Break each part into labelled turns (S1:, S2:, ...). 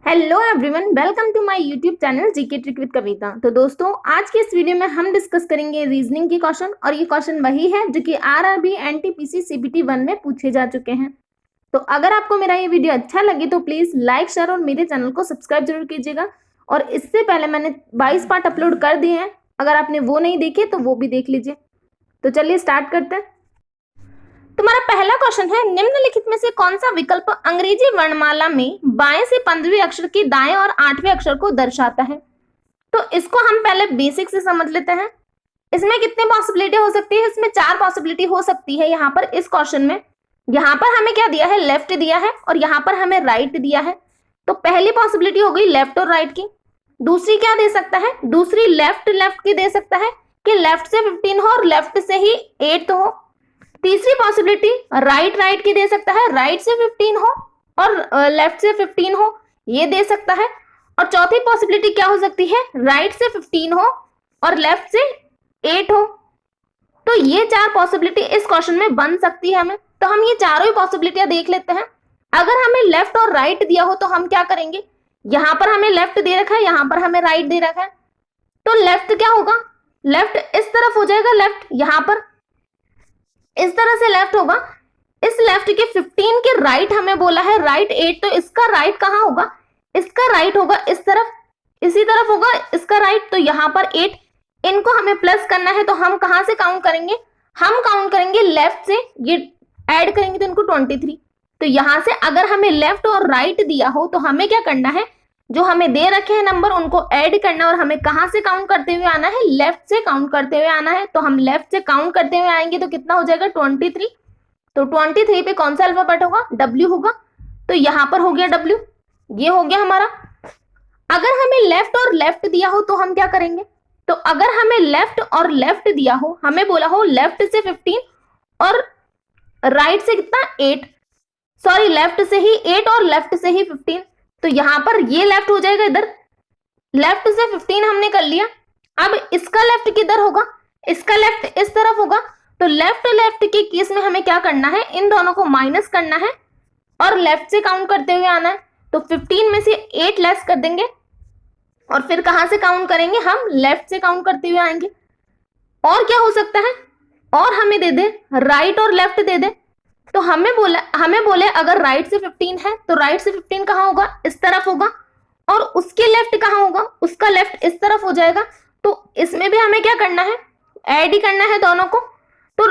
S1: Hello everyone, welcome to my YouTube channel GK trick with Kavita. तो दोस्तों, आज के इस वीडियो में हम डिस्कस करेंगे रीजनिंग की क्वेश्चन, और ये क्वेश्चन वही है जो कि आरआरबी एनटीपीसी सीबीटी 1 में पूछे जा चुके हैं। तो अगर आपको मेरा ये वीडियो अच्छा लगे तो प्लीज लाइक, शेयर और मेरे चैनल को सब्सक्राइब जरूर कीजिएगा। और इससे पहले मैंने 22 पार्ट अपलोड कर दिए हैं, अगर आपने वो नहीं देखे तो वो भी देख लीजिए। तो चलिए स्टार्ट करते हैं। तुम्हारा पहला क्वेश्चन है, निम्नलिखित में से कौन सा विकल्प अंग्रेजी वर्णमाला में बाएं से 15वें अक्षर के दाएं और 8वें अक्षर को दर्शाता है? तो इसको हम पहले बेसिक से समझ लेते हैं। इसमें कितनी पॉसिबिलिटी हो सकती है? इसमें 4 पॉसिबिलिटी हो सकती है। यहाँ पर इस क्वेश्चन में यहाँ पर हमें क्या दिया है? लेफ्ट दिया है, और यहाँ पर हमें राइट दिया है। तो पहली पॉसिबिलिटी हो गई लेफ्ट और राइट की। दूसरी क्या दे सकता है? दूसरी लेफ्ट लेफ्ट की दे सकता है कि लेफ्ट से 15 हो और लेफ्ट से ही 8 हो। तीसरी पॉसिबिलिटी राइट राइट की दे सकता है, राइट से 15 हो और लेफ्ट से 15 हो, ये दे सकता है। और चौथी पॉसिबिलिटी क्या हो सकती है? राइट से 15 हो और लेफ्ट से 8 हो। तो ये 4 पॉसिबिलिटी इस क्वेश्चन में बन सकती है हमें। तो हम ये चारों ही पॉसिबिलिटियां देख लेते हैं। अगर हमें लेफ्ट और राइट दिया हो तो हम क्या करेंगे? यहाँ पर हमें लेफ्ट दे रखा है, यहाँ पर हमें राइट दे रखा है। तो लेफ्ट क्या होगा? लेफ्ट इस तरफ हो जाएगा, लेफ्ट यहाँ पर इस तरह से लेफ्ट होगा। इस लेफ्ट के 15 के राइट हमें बोला है राइट 8, तो इसका राइट कहाँ होगा? इसका राइट होगा इस तरफ, इसी तरफ होगा इसका राइट। तो यहाँ पर 8, इनको हमें प्लस करना है। तो हम कहाँ से काउंट करेंगे? हम काउंट करेंगे लेफ्ट से, ये ऐड करेंगे तो इनको 23। तो यहाँ से अगर हमें लेफ्ट और राइट दिया हो तो हमें क्या करना है? जो हमें दे रखे हैं नंबर उनको ऐड करना, और हमें कहां से काउंट करते हुए आना है? लेफ्ट से काउंट करते हुए आना है। तो हम लेफ्ट से काउंट करते हुए आएंगे तो कितना हो जाएगा? 23। तो 23 पे कौन सा अल्फाबेट होगा? W होगा। तो यहाँ पर हो गया W, ये हो गया हमारा। अगर हमें लेफ्ट और लेफ्ट दिया हो तो हम क्या करेंगे? तो अगर हमें लेफ्ट और लेफ्ट दिया हो, हमें बोला हो लेफ्ट से 15 और राइट से कितना? 8, सॉरी लेफ्ट से ही 8 और लेफ्ट से ही 15। तो यहां पर ये लेफ्ट हो जाएगा, इधर लेफ्ट से 15 हमने कर लिया। अब इसका लेफ्ट किधर होगा? इसका लेफ्ट इस तरफ होगा। तो लेफ्ट लेफ्ट के केस में हमें क्या करना है? इन दोनों को माइनस करना है और लेफ्ट से काउंट करते हुए आना है। तो 15 में से 8 लेस कर देंगे और फिर कहां से काउंट करेंगे? हम लेफ्ट से काउंट करते हुए आएंगे। और क्या हो सकता है? और हमें दे दे राइट और लेफ्ट दे दे। तो हमें बोले अगर राइट से 15 है तो राइट से 15 कहाँ होगा? इस तरफ होगा। और उसके लेफ्ट कहाँ होगा? उसका लेफ्ट इस तरफ हो जाएगा। तो इसमें भी हमें क्या करना है? ऐड ही करना है दोनों को। तो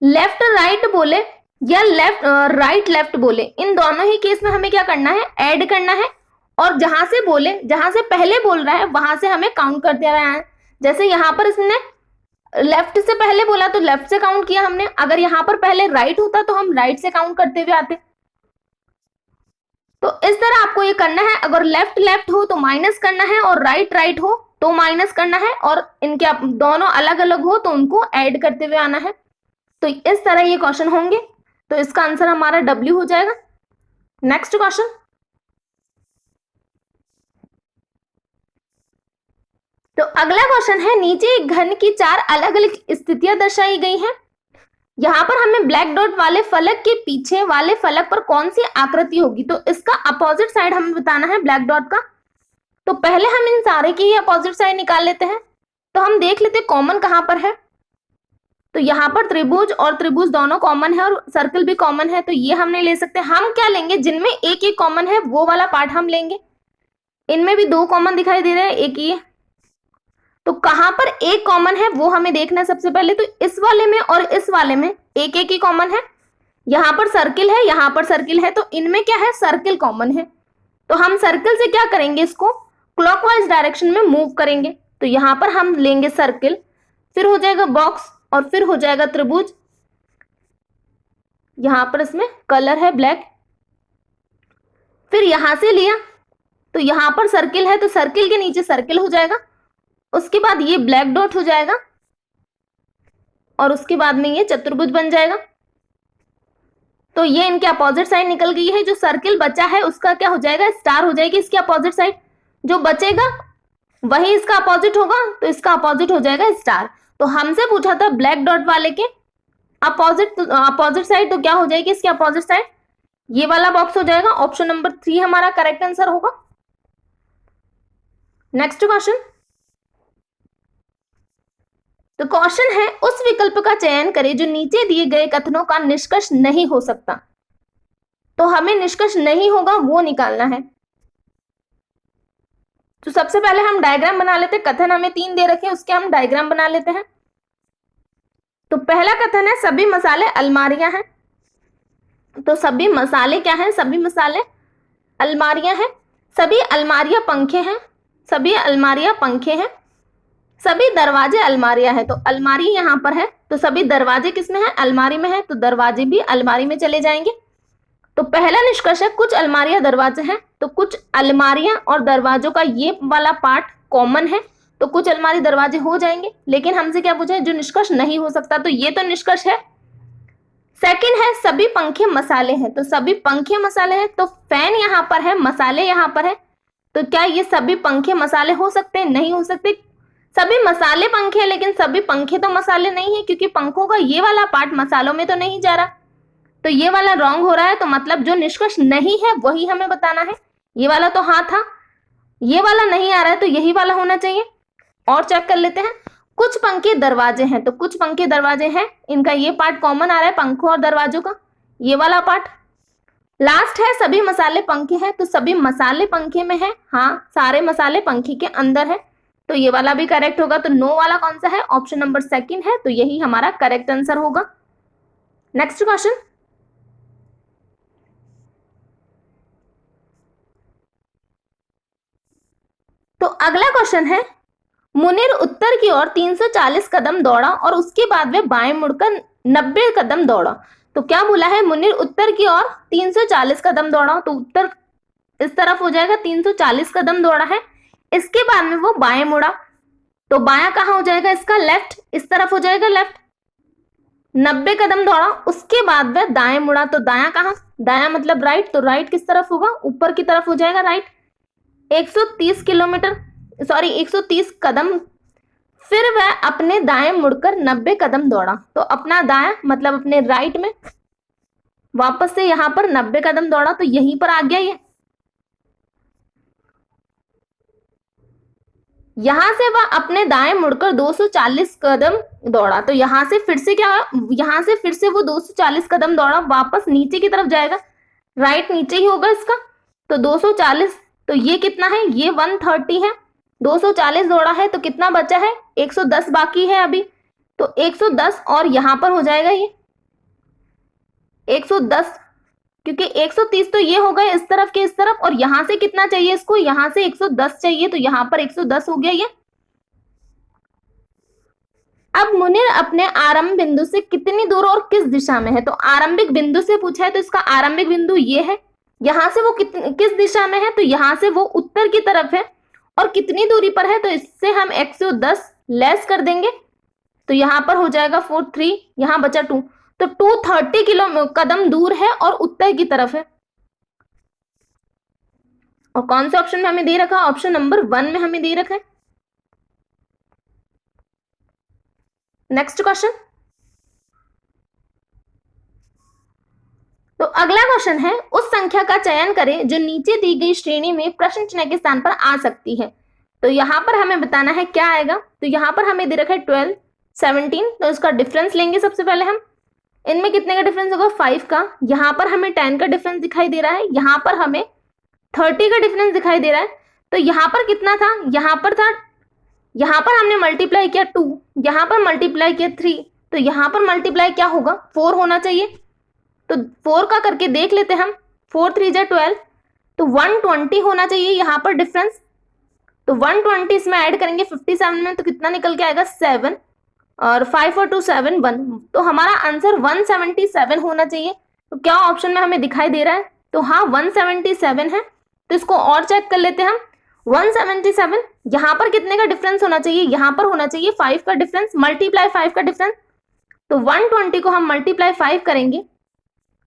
S1: लेफ्ट राइट बोले या लेफ्ट राइट लेफ्ट बोले, इन दोनों ही केस में हमें क्या करना है? ऐड करना है। और जहां से पहले बोल रहा है वहां से हमें काउंट करते रहना है। जैसे यहाँ पर इसने लेफ्ट से पहले बोला तो लेफ्ट से काउंट किया हमने। अगर यहाँ पर पहले राइट होता तो हम राइट से काउंट करते हुए आते। तो इस तरह आपको ये करना है। अगर लेफ्ट लेफ्ट हो तो माइनस करना है, और राइट राइट हो तो माइनस करना है, और इनके दोनों अलग अलग हो तो उनको ऐड करते हुए आना है। तो इस तरह ये क्वेश्चन होंगे। तो इसका आंसर हमारा W हो जाएगा। नेक्स्ट क्वेश्चन, तो अगला क्वेश्चन है, नीचे एक घन की 4 अलग अलग स्थितियां दर्शाई गई हैं। यहाँ पर हमें ब्लैक डॉट वाले फलक के पीछे वाले फलक पर कौन सी आकृति होगी? तो इसका अपोजिट साइड हमें बताना है ब्लैक डॉट का। तो पहले हम इन सारे की अपोजिट साइड निकाल लेते हैं। तो हम देख लेते हैं कॉमन कहां पर है। तो यहाँ पर त्रिभुज और त्रिभुज दोनों कॉमन है, और सर्कल भी कॉमन है। तो ये हमने ले सकते हैं। हम क्या लेंगे? जिनमें एक एक कॉमन है वो वाला पार्ट हम लेंगे। इनमें भी 2 कॉमन दिखाई दे रहे हैं, एक ये। तो कहां पर एक कॉमन है वो हमें देखना है सबसे पहले। तो इस वाले में और इस वाले में एक एक ही कॉमन है। यहाँ पर सर्किल है, यहाँ पर सर्किल है, तो इनमें क्या है? सर्किल कॉमन है। तो हम सर्किल से क्या करेंगे? इसको क्लॉकवाइज डायरेक्शन में मूव करेंगे। तो यहाँ पर हम लेंगे सर्किल, फिर हो जाएगा बॉक्स, और फिर हो जाएगा त्रिभुज। यहाँ पर इसमें कलर है ब्लैक। फिर यहां से लिया तो यहाँ पर सर्किल है, तो सर्किल के नीचे सर्किल हो जाएगा। उसके बाद ये ब्लैक डॉट हो जाएगा, और उसके बाद में ये चतुर्भुज बन जाएगा। तो ये इनके अपोजिट साइड निकल गई है। जो सर्किल बचा है उसका क्या हो जाएगा? स्टार हो जाएगी इसकी अपोजिट साइड। जो बचेगा वही इसका अपोजिट होगा, तो इसका अपोजिट हो जाएगा स्टार। तो हमसे पूछा था ब्लैक डॉट वाले के अपोजिट साइड, तो क्या हो जाएगी इसकी अपोजिट साइड? ये वाला बॉक्स हो जाएगा। ऑप्शन नंबर 3 हमारा करेक्ट आंसर होगा। नेक्स्ट क्वेश्चन, तो क्वेश्चन है उस विकल्प का चयन करें जो नीचे दिए गए कथनों का निष्कर्ष नहीं हो सकता। तो हमें निष्कर्ष नहीं होगा वो निकालना है। तो सबसे पहले हम डायग्राम बना लेते हैं। कथन हमें 3 दे रखे हैं, उसके हम डायग्राम बना लेते हैं। तो पहला कथन है सभी मसाले अलमारियां हैं। तो सभी मसाले क्या हैं? सभी मसाले अलमारियां हैं। सभी अलमारियां पंखे हैं। सभी अलमारियां पंखे हैं। सभी दरवाजे अलमारियां हैं। तो अलमारी यहां पर है, तो सभी दरवाजे किसमें है? अलमारी में है, तो दरवाजे भी अलमारी में चले जाएंगे। तो पहला निष्कर्ष है कुछ अलमारियां दरवाजे हैं, तो कुछ अलमारियां और दरवाजों का ये वाला पार्ट कॉमन है, तो कुछ अलमारी दरवाजे हो जाएंगे। लेकिन हमसे क्या पूछा है? जो निष्कर्ष नहीं हो सकता, तो ये तो निष्कर्ष है। सेकंड है सभी पंखे मसाले हैं। तो सभी पंखे मसाले हैं, तो फैन यहां पर है, मसाले यहां पर है, तो क्या ये सभी पंखे मसाले हो सकते हैं? नहीं हो सकते। सभी मसाले पंखे हैं, लेकिन सभी पंखे तो मसाले नहीं है, क्योंकि पंखों का ये वाला पार्ट मसालों में तो नहीं जा रहा, तो ये वाला रॉन्ग हो रहा है। तो मतलब जो निष्कर्ष नहीं है वही हमें बताना है। ये वाला तो हाँ था, ये वाला नहीं आ रहा है, तो यही वाला होना चाहिए। और चेक कर लेते हैं। कुछ पंखे दरवाजे हैं, तो कुछ पंखे दरवाजे हैं, इनका ये पार्ट कॉमन आ रहा है पंखों और दरवाजों का, ये वाला पार्ट। लास्ट है सभी मसाले पंखे हैं, तो सभी मसाले पंखे में है, हाँ सारे मसाले पंखे के अंदर है, तो ये वाला भी करेक्ट होगा। तो नो वाला कौन सा है? ऑप्शन नंबर 2 है, तो यही हमारा करेक्ट आंसर होगा। नेक्स्ट क्वेश्चन, तो अगला क्वेश्चन है मुनीर उत्तर की ओर 340 कदम दौड़ा और उसके बाद वह बाएं मुड़कर 90 कदम दौड़ा। तो क्या बोला है? मुनीर उत्तर की ओर 340 कदम दौड़ा, तो उत्तर इस तरफ हो जाएगा, 340 कदम दौड़ा है। इसके बाद में वो बाएं मुड़ा, तो बायां कहां हो जाएगा इसका? लेफ्ट, इस तरफ हो जाएगा लेफ्ट। 90 कदम दौड़ा, उसके बाद वह दाएं मुड़ा, तो दायां कहां? दायां मतलब राइट, तो राइट किस तरफ होगा? ऊपर की तरफ हो जाएगा राइट। 130 किलोमीटर, सॉरी 130 कदम, फिर वह अपने दाएं मुड़कर 90 कदम दौड़ा। तो अपना दायां मतलब अपने राइट में वापस से यहां पर 90 कदम दौड़ा, तो यहीं पर आ गया ये। यहां से वह अपने दाएं मुड़कर 240 कदम दौड़ा, तो यहां से फिर से क्या, यहां से फिर से वो 240 कदम दौड़ा, वापस नीचे की तरफ जाएगा, राइट नीचे ही होगा इसका। तो 240, तो ये कितना है? ये 130 है। 240 दौड़ा है, तो कितना बचा है? 110 बाकी है अभी, तो 110 और यहां पर हो जाएगा ये 110, क्योंकि 130 तो ये हो गए इस तरफ के इस तरफ, और यहां से कितना चाहिए इसको? यहां से 110 चाहिए, तो यहां पर 110 हो गया ये। अब मुनीर अपने आरंभ बिंदु से कितनी दूर और किस दिशा में है? तो आरंभिक बिंदु से पूछा है, तो इसका आरंभिक बिंदु ये है। यहां से वो किस दिशा में है? तो यहां से वो उत्तर की तरफ है, और कितनी दूरी पर है? तो इससे हम 110 लेस कर देंगे, तो यहां पर हो जाएगा 43, यहां बचा 2, तो 230 कदम दूर है और उत्तर की तरफ है। और कौन से ऑप्शन में हमें दे रखा? ऑप्शन नंबर 1 में हमें दे रखा है। नेक्स्ट क्वेश्चन, तो अगला क्वेश्चन है उस संख्या का चयन करें जो नीचे दी गई श्रेणी में प्रश्न चिन्ह के स्थान पर आ सकती है। तो यहां पर हमें बताना है क्या आएगा। तो यहां पर हमें दे रखा है 12, 17, तो इसका डिफरेंस लेंगे सबसे पहले हम। इनमें कितने का डिफरेंस होगा? 5 का। यहाँ पर हमें 10 का डिफरेंस दिखाई दे रहा है, यहाँ पर हमें 30 का डिफरेंस दिखाई दे रहा है। तो यहाँ पर कितना था? यहाँ पर था, यहाँ पर हमने मल्टीप्लाई किया 2, यहाँ पर मल्टीप्लाई किया 3, तो यहाँ पर मल्टीप्लाई क्या होगा? 4 होना चाहिए। तो 4 का करके देख लेते हम, 4 3 जा 12, तो 120 होना चाहिए यहाँ पर डिफरेंस। तो 120 इसमें ऐड करेंगे 57 में, तो कितना निकल के आएगा? 7, और 5 और 2 7 1, तो हमारा आंसर 177 होना चाहिए। तो क्या ऑप्शन में हमें दिखाई दे रहा है? तो हाँ 177 है। तो इसको और चेक कर लेते हैं हम। 177, यहाँ पर कितने का डिफरेंस होना चाहिए? यहाँ पर होना चाहिए 5 का डिफरेंस, मल्टीप्लाई 5 का डिफरेंस। तो 120 को हम मल्टीप्लाई 5 करेंगे,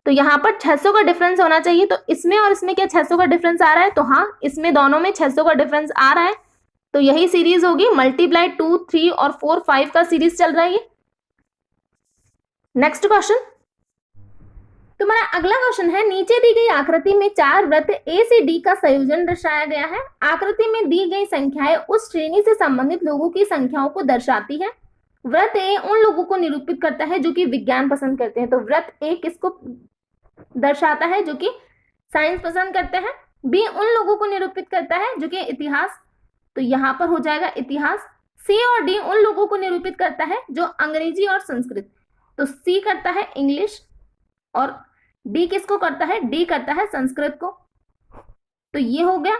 S1: तो यहाँ पर 600 का डिफरेंस होना चाहिए। तो इसमें और इसमें क्या 600 का डिफरेंस आ रहा है? तो हाँ इसमें दोनों में 600 का डिफरेंस आ रहा है, तो यही सीरीज होगी। मल्टीप्लाई 2 3 और 4 5 का सीरीज चल रहा है ये। नेक्स्ट क्वेश्चन, तुम्हारा अगला क्वेश्चन है, नीचे दी गई आकृति में चार वृत्त ए से डी का संयोजन दर्शाया गया है। आकृति में दी गई संख्याएं उस श्रेणी से संबंधित लोगों की संख्याओं को दर्शाती है। वृत्त ए उन लोगों को निरूपित करता है जो कि विज्ञान पसंद करते हैं, तो वृत्त ए किसको दर्शाता है? जो कि साइंस पसंद करते हैं। बी उन लोगों को निरूपित करता है जो कि इतिहास, तो यहां पर हो जाएगा इतिहास। सी और डी उन लोगों को निरूपित करता है जो अंग्रेजी और संस्कृत, तो सी करता है इंग्लिश और डी किसको करता है? डी करता है संस्कृत को। तो ये हो गया।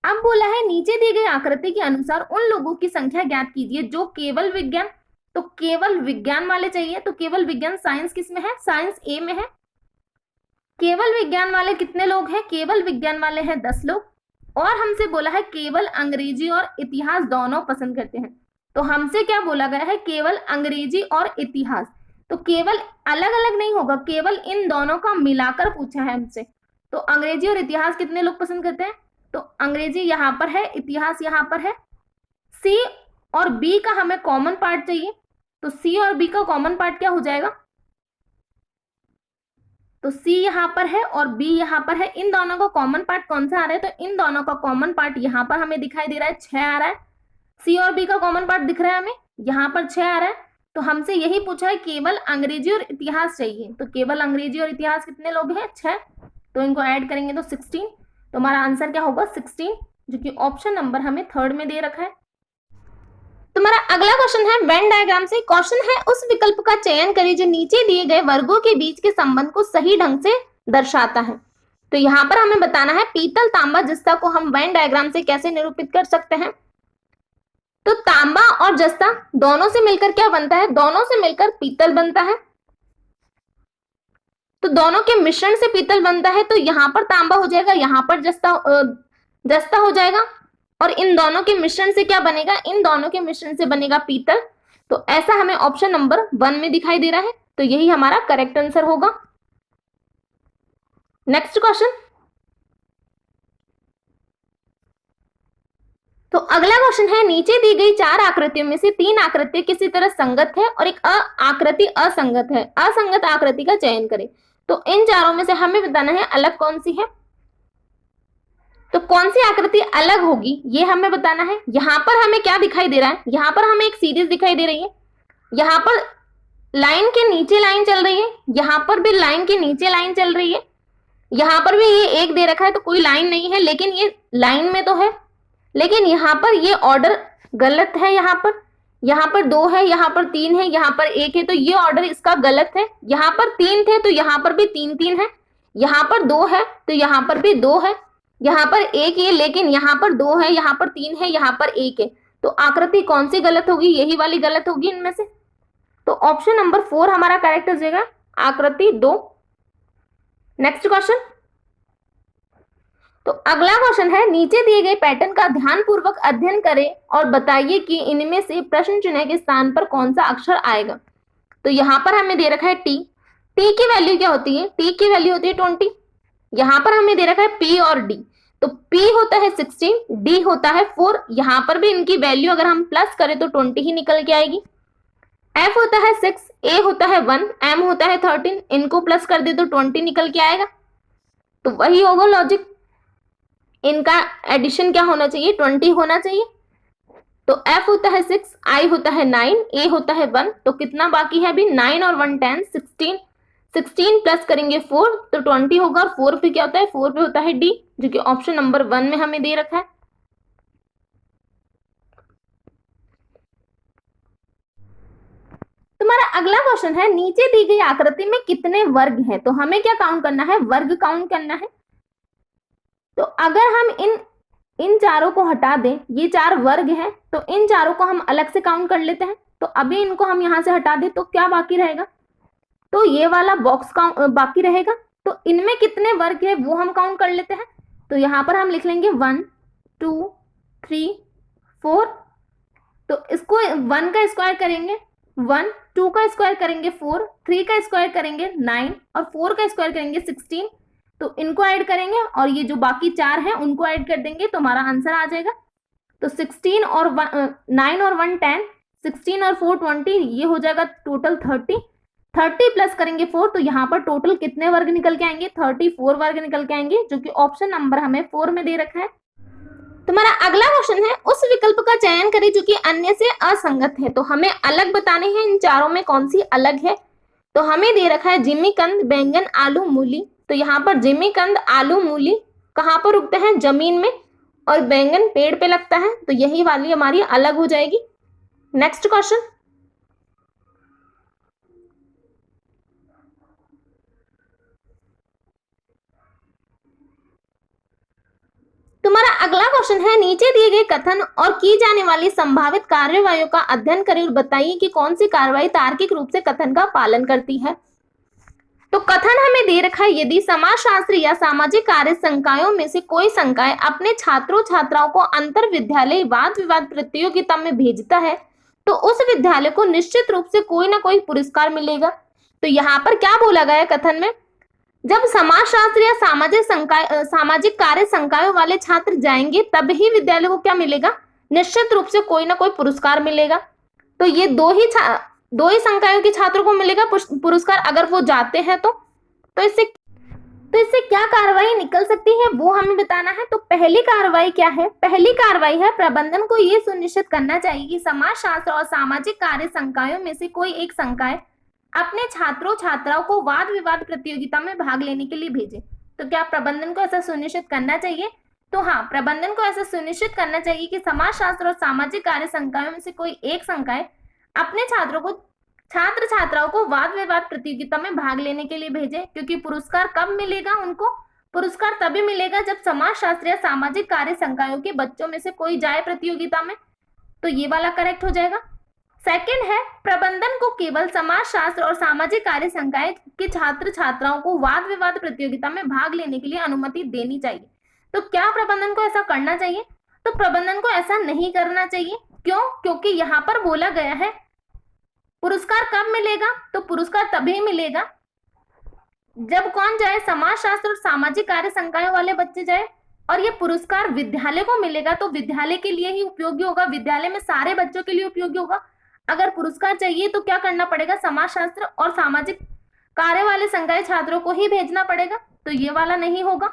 S1: अब बोला है नीचे दी गई आकृति के अनुसार उन लोगों की संख्या ज्ञात कीजिए जो केवल विज्ञान, तो केवल विज्ञान वाले चाहिए, तो केवल विज्ञान साइंस किस में है? साइंस ए में है। केवल विज्ञान वाले कितने लोग हैं? केवल विज्ञान वाले हैं 10 लोग। और हमसे बोला है केवल अंग्रेजी और इतिहास दोनों पसंद करते हैं, तो हमसे क्या बोला गया है? केवल अंग्रेजी और इतिहास, तो केवल अलग अलग नहीं होगा, केवल इन दोनों का मिलाकर पूछा है हमसे। तो अंग्रेजी और इतिहास कितने लोग पसंद करते हैं? तो अंग्रेजी यहां पर है, इतिहास यहां पर है। सी और बी का हमें कॉमन पार्ट चाहिए, तो सी और बी का कॉमन पार्ट क्या हो जाएगा? तो सी यहां पर है और बी यहां पर है। इन दोनों का कॉमन पार्ट कौन सा आ रहा है? तो इन दोनों का कॉमन पार्ट यहां पर हमें दिखाई दे रहा है 6 आ रहा है। सी और बी का कॉमन पार्ट दिख रहा है हमें, यहां पर 6 आ रहा है। तो हमसे यही पूछा है केवल अंग्रेजी और इतिहास चाहिए, तो केवल अंग्रेजी और इतिहास कितने लोग हैं? 6, तो इनको ऐड करेंगे तो 16। तो हमारा आंसर क्या होगा? 16, जो कि ऑप्शन नंबर हमें थर्ड में दे रखा है। तुम्हारा अगला क्वेश्चन है वेन डायग्राम से। क्वेश्चन है उस विकल्प का चयन करिए जो नीचे दिए गए वर्गों के बीच के संबंध को सही ढंग से दर्शाता है। तो यहाँ पर हमें बताना है पीतल, तांबा, जस्ता को हम वेन डायग्राम से कैसे निरूपित कर सकते हैं। तो तांबा और जस्ता दोनों से मिलकर क्या बनता है? दोनों से मिलकर पीतल बनता है। तो दोनों के मिश्रण से पीतल बनता है, तो यहां पर तांबा हो जाएगा, यहां पर जस्ता हो जाएगा। और इन दोनों के मिश्रण से क्या बनेगा? इन दोनों के मिश्रण से बनेगा पीतल। तो ऐसा हमें ऑप्शन नंबर 1 में दिखाई दे रहा है, तो यही हमारा करेक्ट आंसर होगा। Next question. तो अगला क्वेश्चन है नीचे दी गई 4 आकृतियों में से 3 आकृतियां किसी तरह संगत है और एक आकृति असंगत है। असंगत आकृति का चयन करें। तो इन चारों में से हमें बताना है अलग कौन सी है। तो कौन सी आकृति अलग होगी ये हमें बताना है। यहां पर हमें क्या दिखाई दे रहा है? यहां पर हमें एक सीरीज दिखाई दे रही है, यहां पर लाइन के नीचे लाइन चल रही है, यहां पर भी लाइन के नीचे लाइन चल रही है, यहां पर भी ये एक दे रखा है तो कोई लाइन नहीं है, लेकिन ये लाइन में तो है। लेकिन यहाँ पर ये ऑर्डर गलत है, यहाँ पर 2 है, यहाँ पर 3 है, यहाँ पर 1 है, तो ये ऑर्डर इसका गलत है। यहाँ पर 3 थे तो यहाँ पर भी 3 है, यहाँ पर 2 है तो यहाँ पर भी 2 है, यहाँ पर 1 है लेकिन यहाँ पर 2 है, यहाँ पर 3 है, यहाँ पर 1 है। तो आकृति कौन सी गलत होगी? यही वाली गलत होगी इनमें से। तो ऑप्शन नंबर 4 हमारा करेक्ट हो जाएगा, आकृति 2। Next question. तो अगला क्वेश्चन है नीचे दिए गए पैटर्न का ध्यानपूर्वक अध्ययन करें और बताइए कि इनमें से प्रश्न चिन्ह के स्थान पर कौन सा अक्षर आएगा। तो यहाँ पर हमें दे रखा है टी। टी की वैल्यू क्या होती है? टी की वैल्यू होती है 20। यहाँ पर हमें दे रखा है पी और डी। तो पी होता है 16, डी होता है 4। यहाँ पर भी इनकी वैल्यू अगर हम प्लस करें तो 20 ही निकल के आएगी। एफ होता है 6, ए होता है 1, एम होता है 13। इनको प्लस कर दे तो 20 निकल के आएगा। तो वही होगा लॉजिक, इनका एडिशन क्या होना चाहिए? 20 होना चाहिए। तो F होता है 6, I होता है 9, A होता है 1। तो कितना बाकी है अभी? 9 और 1 10, 16। 16 प्लस करेंगे 4 तो 20 होगा। और 4 पे क्या होता है? 4 पे होता है D, जो कि ऑप्शन नंबर 1 में हमें दे रखा है। तुम्हारा अगला क्वेश्चन है नीचे दी गई आकृति में कितने वर्ग हैं। तो हमें क्या काउंट करना है? वर्ग काउंट करना है। तो अगर हम इन चारों को हटा दें, ये 4 वर्ग हैं, तो इन चारों को हम अलग से काउंट कर लेते हैं। तो अभी इनको हम यहां से हटा दें तो क्या बाकी रहेगा? तो ये वाला बॉक्स बाकी रहेगा। तो इनमें कितने वर्ग है वो हम काउंट कर लेते हैं। तो यहां पर हम लिख लेंगे 1 2 3 4। तो इसको 1 का स्क्वायर करेंगे 1, 2 का स्क्वायर करेंगे 4, 3 का स्क्वायर करेंगे 9 और 4 का स्क्वायर करेंगे 16। तो इनको ऐड करेंगे और ये जो बाकी 4 हैं उनको ऐड कर देंगे तो हमारा आंसर आ जाएगा। तो 16 और 9 और 1 10, 16 और 4 20, ये हो जाएगा टोटल 30। 30 प्लस करेंगे 4 तो यहाँ पर टोटल कितने वर्ग निकल के आएंगे, 34 वर्ग निकल के आएंगे, जो कि ऑप्शन नंबर हमें 4 में दे रखा है। तुम्हारा अगला क्वेश्चन है, उस विकल्प का चयन करें जो कि अन्य से असंगत है। तो हमें अलग बताने हैं इन चारों में कौन सी अलग है। तो हमें दे रखा है जिमीकंद, बैंगन, आलू, मूली। तो यहाँ पर जिमीकंद, आलू, मूली कहाँ पर उगते हैं, जमीन में, और बैंगन पेड़ पे लगता है। तो यही वाली हमारी अलग हो जाएगी। नेक्स्ट क्वेश्चन, तुम्हारा अगला क्वेश्चन है, नीचे दिए गए कथन और की जाने वाली संभावित कार्यवाहियों का अध्ययन करें और बताइए कि कौन सी कार्यवाही तार्किक रूप से कथन का पालन करती है। तो कथन हमें दे रखा है, यदि समाजशास्त्री या सामाजिक कार्य संकायों में से कोई संकाय अपने छात्रों छात्राओं को अंतर विद्यालय वाद विवाद प्रतियोगिता में भेजता है तो उस विद्यालय को निश्चित रूप से कोई ना कोई पुरस्कार मिलेगा। तो यहाँ पर क्या बोला गया है कथन में, जब समाजशास्त्र या सामाजिक कार्य संकायों वाले छात्र जाएंगे तब ही विद्यालय को क्या मिलेगा, निश्चित रूप से कोई ना कोई पुरस्कार मिलेगा। तो ये दो ही संकायों के छात्रों को मिलेगा पुरस्कार अगर वो जाते हैं तो इससे क्या कार्रवाई निकल सकती है वो हमें बताना है। तो पहली कार्रवाई क्या है, पहली कार्रवाई है प्रबंधन को ये सुनिश्चित करना चाहिए कि समाजशास्त्र और सामाजिक कार्य संकायों में से कोई एक संकाय अपने छात्रों छात्राओं को वाद विवाद प्रतियोगिता में भाग लेने के लिए भेजे। तो क्या प्रबंधन को ऐसा सुनिश्चित करना चाहिए? तो हाँ, प्रबंधन को ऐसा सुनिश्चित करना चाहिए कि समाजशास्त्र और सामाजिक कार्य संकायों में से कोई एक संकाय अपने छात्र छात्राओं को वाद विवाद प्रतियोगिता में भाग लेने के लिए भेजे। क्योंकि पुरस्कार कब मिलेगा उनको, पुरस्कार तभी मिलेगा जब समाजशास्त्र या सामाजिक कार्य संकायों के बच्चों में से कोई जाए प्रतियोगिता में। तो ये वाला करेक्ट हो जाएगा। सेकंड है, प्रबंधन को केवल समाजशास्त्र और सामाजिक कार्य संकाय के छात्र छात्राओं को वाद विवाद प्रतियोगिता में भाग लेने के लिए अनुमति देनी चाहिए। तो क्या प्रबंधन को ऐसा करना चाहिए? तो प्रबंधन को ऐसा नहीं करना चाहिए। क्यों? क्योंकि यहाँ पर बोला गया है पुरस्कार कब मिलेगा, तो पुरस्कार तभी मिलेगा जब कौन जाए, समाजशास्त्र और सामाजिक कार्य संकायों वाले बच्चे जाए। और ये पुरस्कार विद्यालय को मिलेगा तो विद्यालय के लिए ही उपयोगी होगा, विद्यालय में सारे बच्चों के लिए उपयोगी होगा। अगर पुरस्कार चाहिए तो क्या करना पड़ेगा, समाजशास्त्र और सामाजिक कार्य वाले संकाय छात्रों को ही भेजना पड़ेगा। तो ये वाला नहीं होगा।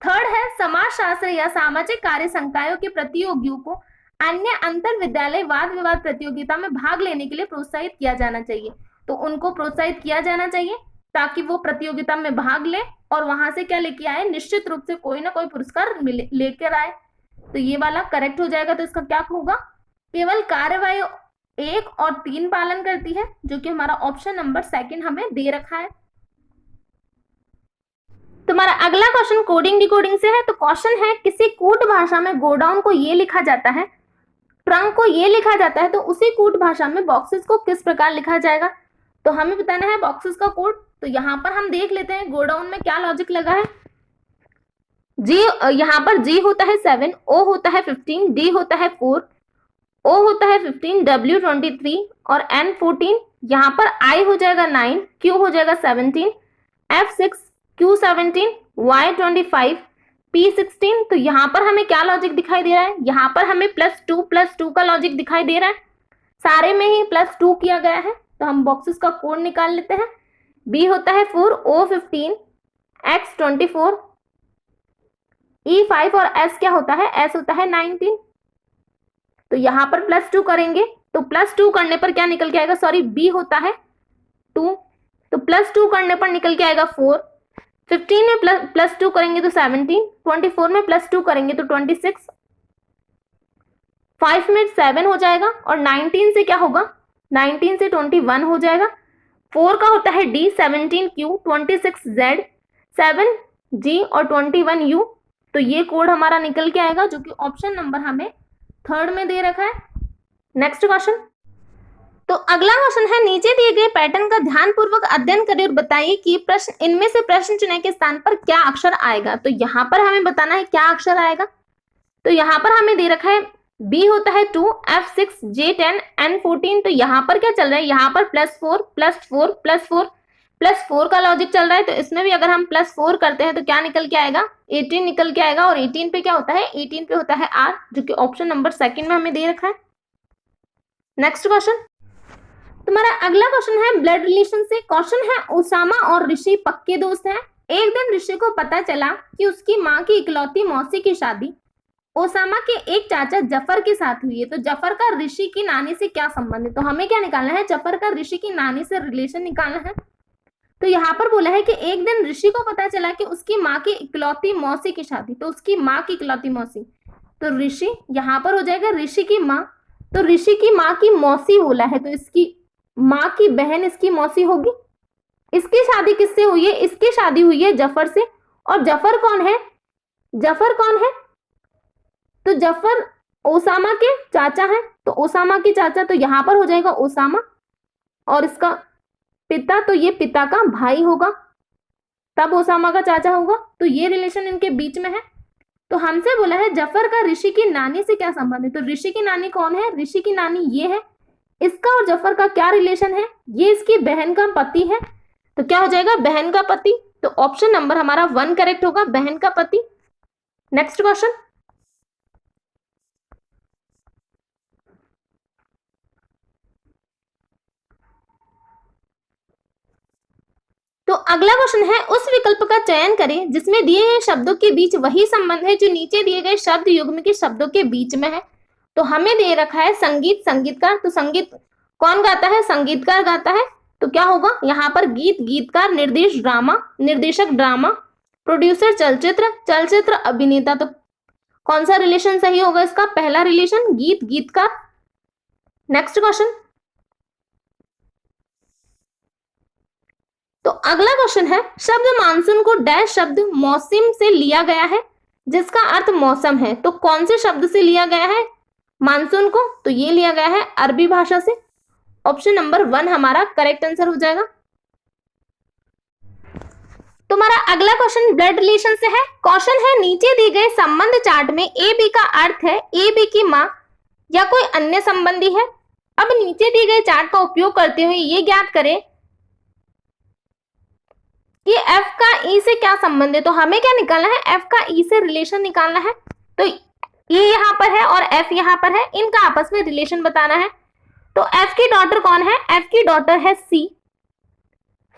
S1: थर्ड है, समाजशास्त्र या सामाजिक कार्य संकायों के प्रतियोगियों को अन्य अंतर विद्यालय वाद विवाद प्रतियोगिता में भाग लेने के लिए प्रोत्साहित किया जाना चाहिए। तो उनको प्रोत्साहित किया जाना चाहिए ताकि वो प्रतियोगिता में भाग ले और वहां से क्या लेके आए, निश्चित रूप से कोई ना कोई पुरस्कार लेकर आए। तो ये वाला करेक्ट हो जाएगा। तो इसका क्या होगा, केवल कार्यवाही 1 और 3 पालन करती है, जो कि हमारा ऑप्शन नंबर 2 हमें दे रखा है। तुम्हारा अगला क्वेश्चन कोडिंग डिकोडिंग से है। तो क्वेश्चन है, किसी कूट भाषा में गोडाउन को ये लिखा जाता है, ट्रंक को ये लिखा जाता है, तो उसी कूट भाषा में बॉक्सेस को किस प्रकार लिखा जाएगा। तो हमें बताना है बॉक्सेस का कोड। तो यहाँ पर हम देख लेते हैं गोडाउन में क्या लॉजिक लगा है। जी, यहाँ पर जी होता है 7, ओ होता है 15, डी होता है 4, ओ होता है 15, डब्ल्यू 23 और एन 14। यहाँ पर आई हो जाएगा 9, क्यू हो जाएगा 17, एफ 6, क्यू 17, वाई 25, पी 16। तो यहाँ पर हमें क्या लॉजिक दिखाई दे रहा है, यहाँ पर हमें +2 का लॉजिक दिखाई दे रहा है। सारे में ही +2 किया गया है। तो हम बॉक्सेस का कोड निकाल लेते हैं। बी होता है 4, ओ 15, एक्स 24, ई 5 और एस क्या होता है, एस होता है 19। तो यहाँ पर +2 करेंगे तो +2 करने पर क्या निकल के आएगा, सॉरी बी होता है 2, तो +2 करने पर निकल के आएगा 4। 15 में +2 करेंगे तो 17, 24 में +2 करेंगे तो 26, 5 में 7 हो जाएगा और 19 से क्या होगा, 19 से 21 हो जाएगा। 4 का होता है डी, 17 क्यू, 26 जेड, 7 जी और 21 यू। तो ये कोड हमारा निकल के आएगा, जो कि ऑप्शन नंबर हमें 3rd में दे रखा है। Next question. तो अगला क्वेश्चन है, नीचे दिए गए पैटर्न का ध्यानपूर्वक अध्ययन करें और बताइए कि प्रश्न इनमें से प्रश्न चुने के स्थान पर क्या अक्षर आएगा। तो यहाँ पर हमें बताना है क्या अक्षर आएगा। तो यहाँ पर हमें दे रखा है बी होता है 2, एफ 6, जे 10, एन 14। तो यहाँ पर क्या चल रहा है, यहाँ पर +4 का लॉजिक चल रहा है। तो इसमें भी अगर हम +4 करते हैं तो क्या निकल के आएगा, 18 निकल के आएगा। और 18 पे क्या होता है, 18 पे होता है आर, जो कि ऑप्शन नंबर 2 में हमें दे रखा है। Next question. तुम्हारा अगला क्वेश्चन है ब्लड रिलेशन से। क्वेश्चन है ओसामा और ऋषि पक्के दोस्त हैं। एक दिन ऋषि को पता चला कि उसकी माँ की इकलौती मौसी की शादी ओसामा के एक चाचा जफर के साथ हुई है। तो जफर का ऋषि की नानी से क्या संबंध है? तो हमें क्या निकालना है? जफर का ऋषि की नानी से रिलेशन निकालना है। तो यहाँ पर बोला है कि एक दिन ऋषि को पता चला कि उसकी माँ की इकलौती मौसी की शादी, तो उसकी माँ की इकलौती मौसी, तो ऋषि यहाँ पर हो जाएगा ऋषि की माँ। तो ऋषि की माँ की मौसी बोला है, तो इसकी माँ की बहन इसकी मौसी होगी। इसकी शादी किससे हुई है? इसकी शादी हुई है जफर से। और जफर कौन है? जफर कौन है? तो जफर ओसामा के चाचा है। तो ओसामा के चाचा, तो यहां पर हो जाएगा ओसामा, और इसका पिता, तो ये पिता का भाई होगा, तब ओसामा का चाचा होगा। तो ये रिलेशन इनके बीच में है। तो हमसे बोला है जफर का ऋषि की नानी से क्या संबंध है? तो ऋषि की नानी कौन है? ऋषि की नानी ये है। इसका और जफर का क्या रिलेशन है? ये इसकी बहन का पति है। तो क्या हो जाएगा? बहन का पति। तो ऑप्शन नंबर हमारा 1 करेक्ट होगा, बहन का पति। Next question. तो अगला क्वेश्चन है उस विकल्प का चयन करें जिसमें दिए गए शब्दों के बीच वही संबंध है जो नीचे दिए गए शब्द युग्म के शब्दों के बीच में है। तो हमें दे रखा है संगीत, संगीतकार। तो संगीत कौन गाता है? संगीतकार गाता है। तो क्या होगा यहाँ पर? गीत, गीतकार, निर्देश ड्रामा, निर्देशक ड्रामा, प्रोड्यूसर चलचित्र, चलचित्र अभिनेता। तो कौन सा रिलेशन सही होगा इसका? पहला रिलेशन, गीत, गीतकार। Next question. तो अगला क्वेश्चन है शब्द मानसून को डैश शब्द मौसम से लिया गया है जिसका अर्थ मौसम है। तो कौन से शब्द से लिया गया है मानसून को? तो ये लिया गया है अरबी भाषा से। ऑप्शन नंबर 1 हमारा करेक्ट आंसर हो जाएगा। तुम्हारा अगला क्वेश्चन ब्लड रिलेशन से है। क्वेश्चन है नीचे दी गए संबंध चार्ट में ए बी का अर्थ है ए बी की मां या कोई अन्य संबंधी है। अब नीचे दी गए चार्ट का उपयोग करते हुए ये ज्ञात करें कि एफ का ई से क्या संबंध है। तो हमें क्या निकालना है? एफ का ई से रिलेशन निकालना है। तो ये यहाँ पर है और एफ यहाँ पर है, इनका आपस में रिलेशन बताना है। तो एफ की डॉटर कौन है? एफ की डॉटर है सी।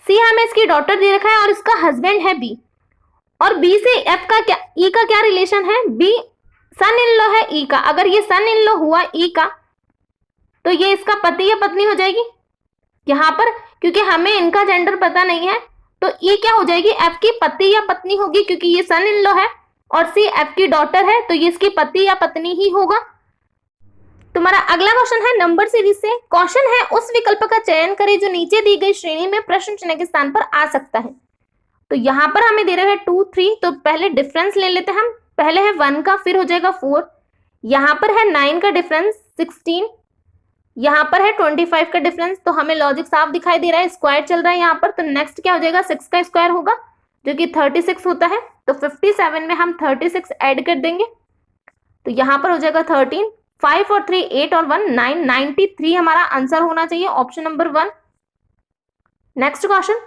S1: सी हमें इसकी डॉटर दे रखा है और इसका हस्बैंड है बी। और बी से एफ का क्या, ई का क्या रिलेशन है? बी सन इन लॉ है ई का। अगर ये सन इन लॉ हुआ ई का तो ये इसका पति या पत्नी हो जाएगी यहाँ पर, क्योंकि हमें इनका जेंडर पता नहीं है। तो ये क्या हो जाएगी? एफ की पति या पत्नी होगी, क्योंकि ये सन इन लॉ है और सी एफ की डॉटर है, तो ये इसकी पति या पत्नी ही होगा। तुम्हारा अगला क्वेश्चन है नंबर सीरीज से। क्वेश्चन है उस विकल्प का चयन करें जो नीचे दी गई श्रेणी में प्रश्न चिन्ह के स्थान पर आ सकता है। तो यहाँ पर हमें दे रहा है 2 3। तो पहले डिफरेंस ले लेते हैं हम। पहले है 1 का, फिर हो जाएगा 4, यहाँ पर है 9 का डिफरेंस, 16, यहाँ पर है 25 का डिफरेंस। तो हमें लॉजिक साफ दिखाई दे रहा है, स्क्वायर चल रहा है यहाँ पर। तो नेक्स्ट क्या हो जाएगा? 6 का स्क्वायर होगा जो कि 36 होता है। तो 57 में हम 36 ऐड कर देंगे, तो यहाँ पर हो जाएगा 13, 5 और 3 8 और 1 9, 93 हमारा आंसर होना चाहिए, ऑप्शन नंबर 1। Next question.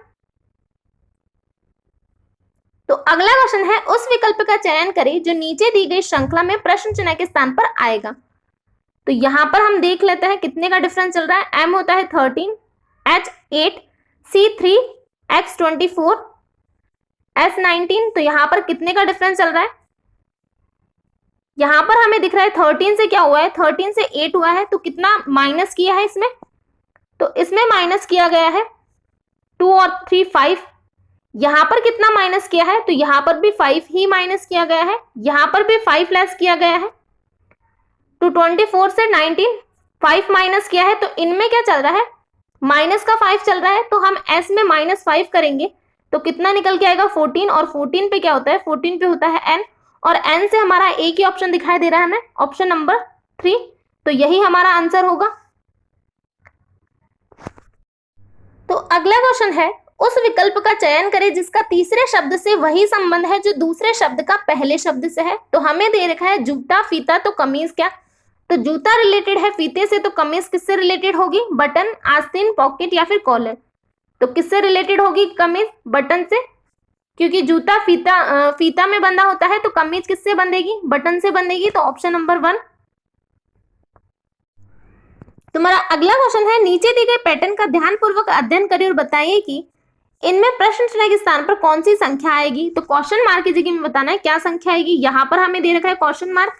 S1: तो अगला क्वेश्चन है उस विकल्प का चयन करें जो नीचे दी गई श्रृंखला में प्रश्न चिन्ह के स्थान पर आएगा। तो यहां पर हम देख लेते हैं कितने का डिफरेंस चल रहा है। m होता है 13, h 8, c 3, x 24, s 19। तो यहां पर कितने का डिफरेंस चल रहा है? यहां पर हमें दिख रहा है 13 से क्या हुआ है? 13 से 8 हुआ है, तो कितना माइनस किया है इसमें? तो इसमें माइनस किया गया है 2 और 3 5। यहां पर कितना माइनस किया है? तो यहां पर भी 5 ही माइनस किया गया है, यहां पर भी 5 लेस किया गया है। तो 24 से 19 5 माइनस किया है, तो इनमें क्या चल रहा है? माइनस का 5 चल रहा है। तो हम s में -5 करेंगे तो कितना निकल के आएगा? 14। और 14 पे क्या होता है? 14 पे होता है n, और n से हमारा एक ही ऑप्शन दिखाई दे रहा है हमें, ऑप्शन नंबर 3। तो यही हमारा आंसर होगा। तो अगला क्वेश्चन है उस विकल्प का चयन करें जिसका तीसरे शब्द से वही संबंध है जो दूसरे शब्द का पहले शब्द से है। तो हमें दे रखा है जूता, फीता, तो कमीज क्या? तो जूता रिलेटेड है फीते से, तो कमीज किससे रिलेटेड होगी? बटन, आस्तीन, पॉकेट या फिर कॉलर। तो किससे रिलेटेड होगी कमीज? बटन से, क्योंकि जूता फीता में बंधा होता है, तो कमीज किससे बंधेगी? बटन से बंधेगी, तो ऑप्शन नंबर 1। तो हमारा अगला क्वेश्चन है, नीचे दी गई पैटर्न का ध्यानपूर्वक अध्ययन करें और बताइए कि इनमें प्रश्न चिन्ह के स्थान पर कौन सी संख्या आएगी। तो क्वेश्चन मार्क की जगह में बताना है क्या संख्या आएगी। यहाँ पर हमें दे रखा है क्वेश्चन मार्क,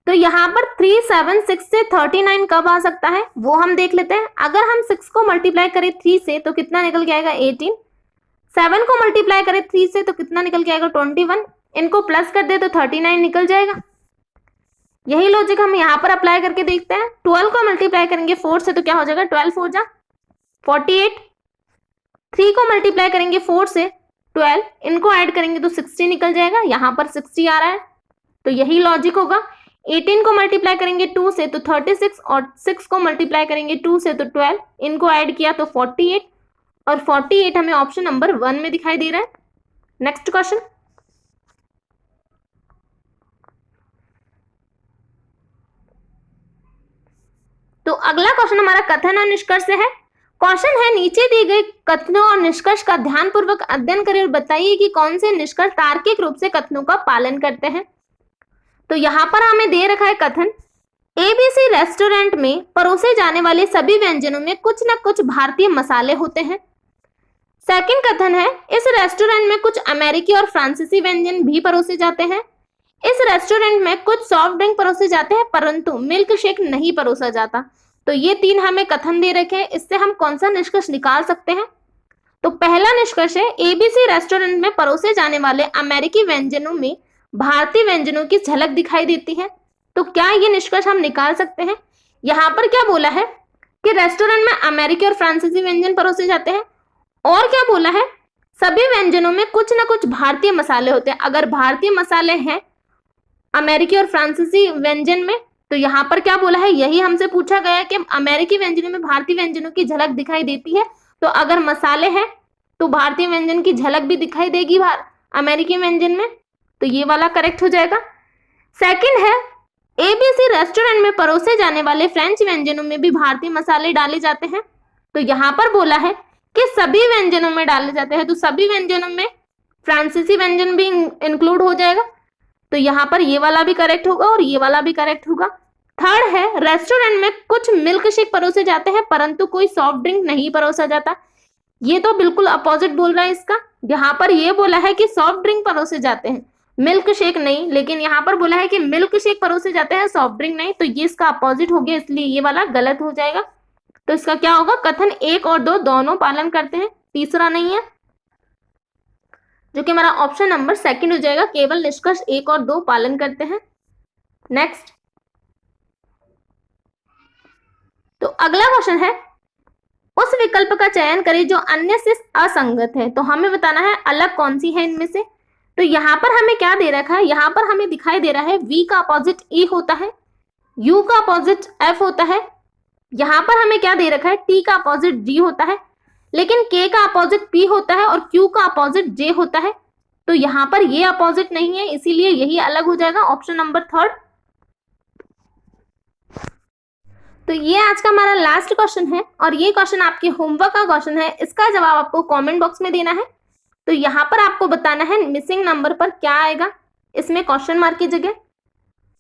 S1: तो यहाँ पर 3, 7, 6 से 39 कब आ सकता है वो हम देख लेते हैं। अगर हम 6 को मल्टीप्लाई करें 3 से तो कितना निकल के आएगा 18, 7 को मल्टीप्लाई करें 3 से तो कितना निकल के आएगा 21, इनको प्लस कर दे तो 39 निकल जाएगा। यही लॉजिक हम यहाँ पर अप्लाई करके देखते हैं। 12 को मल्टीप्लाई करेंगे 4 से तो क्या हो जाएगा 12 4 जा 48, 3 को मल्टीप्लाई करेंगे 4 से 12, इनको ऐड करेंगे तो 60 निकल जाएगा। यहाँ पर 60 आ रहा है तो यही लॉजिक होगा। 18 को मल्टीप्लाई करेंगे 2 से तो 36 और 6 को मल्टीप्लाई करेंगे 2 से तो 12, इनको ऐड किया तो 48 और 48 हमें ऑप्शन नंबर 1 में दिखाई दे रहा है। नेक्स्ट क्वेश्चन, तो अगला क्वेश्चन हमारा कथन और निष्कर्ष है। क्वेश्चन है, नीचे दी गई कथनों और निष्कर्ष का ध्यानपूर्वक अध्ययन करें और बताइए कि कौन से निष्कर्ष तार्किक रूप से कथनों का पालन करते हैं। तो यहाँ पर हमें दे रखा है कथन, एबीसी रेस्टोरेंट में परोसे जाने वाले सभी व्यंजनों में कुछ न कुछ भारतीय मसाले होते हैं। सेकंड कथन है, इस रेस्टोरेंट में कुछ अमेरिकी और फ्रांसीसी व्यंजन भी परोसे जाते हैं। इस रेस्टोरेंट में कुछ सॉफ्ट ड्रिंक परोसे जाते हैं परंतु मिल्क शेक नहीं परोसा जाता। तो ये 3 हमें कथन दे रखे हैं, इससे हम कौन सा निष्कर्ष निकाल सकते हैं। तो पहला निष्कर्ष है, एबीसी रेस्टोरेंट में परोसे जाने वाले अमेरिकी व्यंजनों में भारतीय व्यंजनों की झलक दिखाई देती है। तो क्या ये निष्कर्ष हम निकाल सकते हैं। यहाँ पर क्या बोला है कि रेस्टोरेंट में अमेरिकी और फ्रांसीसी व्यंजन परोसे जाते हैं, और क्या बोला है सभी व्यंजनों में कुछ ना कुछ भारतीय मसाले होते हैं। अगर भारतीय मसाले हैं अमेरिकी और फ्रांसीसी व्यंजन में, तो यहाँ पर क्या बोला है, यही हमसे पूछा गया है कि अमेरिकी व्यंजनों में भारतीय व्यंजनों की झलक दिखाई देती है। तो अगर मसाले हैं तो भारतीय व्यंजन की झलक भी दिखाई देगी अमेरिकी व्यंजन में, तो ये वाला करेक्ट हो जाएगा। सेकंड है, एबीसी रेस्टोरेंट में परोसे जाने वाले फ्रेंच व्यंजनों में भी भारतीय मसाले डाले जाते हैं। तो यहाँ पर बोला है कि सभी व्यंजनों में डाले जाते हैं, तो सभी व्यंजनों में फ्रांसीसी व्यंजन भी इंक्लूड हो जाएगा। तो यहाँ पर ये वाला भी करेक्ट होगा और ये वाला भी करेक्ट होगा। थर्ड है, रेस्टोरेंट में कुछ मिल्क शेक परोसे जाते हैं परंतु कोई सॉफ्ट ड्रिंक नहीं परोसा जाता। ये तो बिल्कुल अपोजिट बोल रहा है इसका। यहाँ पर ये बोला है कि सॉफ्ट ड्रिंक परोसे जाते हैं, मिल्क शेक नहीं, लेकिन यहाँ पर बोला है कि मिल्क शेक परोसे जाते हैं, सॉफ्ट ड्रिंक नहीं। तो ये इसका अपोजिट हो गया, इसलिए ये वाला गलत हो जाएगा। तो इसका क्या होगा, कथन 1 और 2 दोनों पालन करते हैं, तीसरा नहीं है, जो कि हमारा ऑप्शन नंबर 2 हो जाएगा। केवल निष्कर्ष 1 और 2 पालन करते हैं। नेक्स्ट, तो अगला क्वेश्चन है, उस विकल्प का चयन करें जो अन्य से असंगत है। तो हमें बताना है अलग कौन सी है इनमें से। तो यहाँ पर हमें क्या दे रखा है, यहाँ पर हमें दिखाई दे रहा है V का अपोजिट E होता है, U का अपोजिट F होता है। यहाँ पर हमें क्या दे रखा है, T का अपोजिट G होता है, लेकिन K का अपोजिट P होता है और Q का अपोजिट J होता है। तो यहाँ पर ये अपोजिट नहीं है, इसीलिए यही अलग हो जाएगा, ऑप्शन नंबर 3। तो ये आज का हमारा लास्ट क्वेश्चन है और ये क्वेश्चन आपके होमवर्क का क्वेश्चन है। इसका जवाब आपको कमेंट बॉक्स में देना है। तो यहाँ पर आपको बताना है मिसिंग नंबर पर क्या आएगा इसमें क्वेश्चन मार्क की जगह।